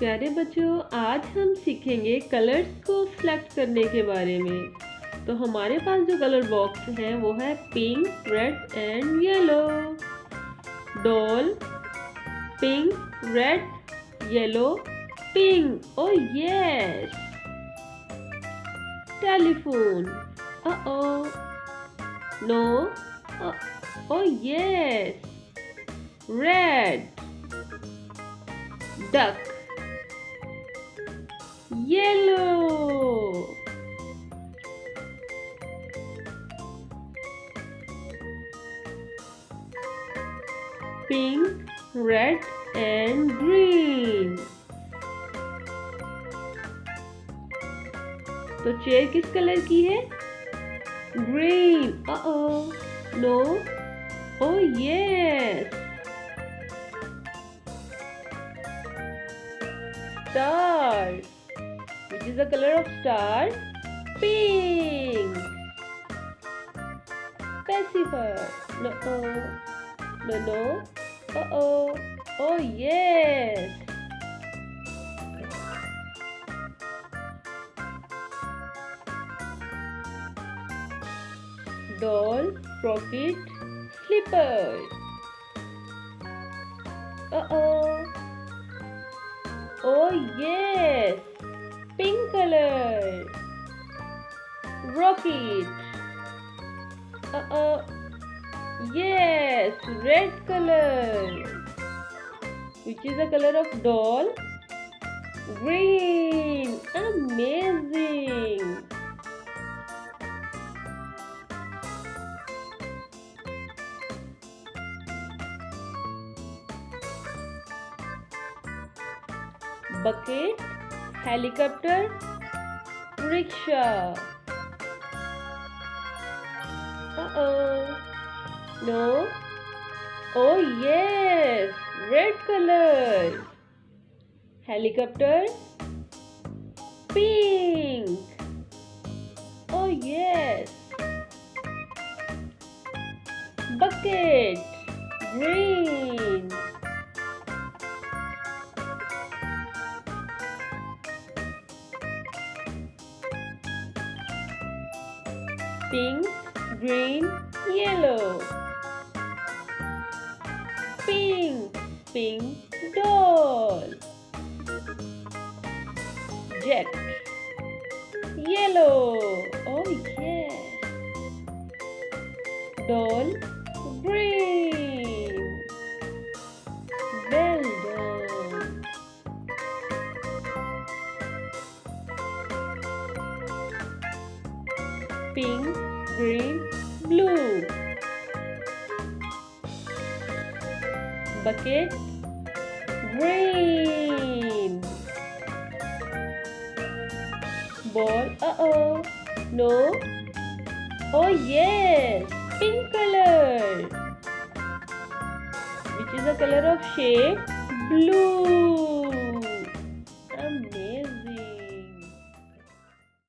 प्यारे बच्चों, आज हम सीखेंगे कलर्स को सिलेक्ट करने के बारे में। तो हमारे पास जो कलर बॉक्स है वो है pink, red and yellow. Doll, pink, red, yellow, pink. Oh yes. Telephone, no, oh yes. Red. Duck, yellow. Pink, red and green. तो चेयर किस कलर की है? Green. No, oh yes. Star. Which is the color of star? Pink. Pacifier. No. Oh yes. Doll, sprocket, slippers. Oh yes, pink color. Rocket. Yes, red color. Which is the color of doll? Green. Amazing. Bucket, helicopter, rickshaw. No. Oh yes, red color. Helicopter, pink. Oh yes. Bucket, green. Pink, green, yellow. Pink doll. Jet, yellow. Oh yes. Doll, green. Well done. Pink, green, blue. Bucket, green. Ball, no. Oh yes, pink color. Which is the color of shape? Blue.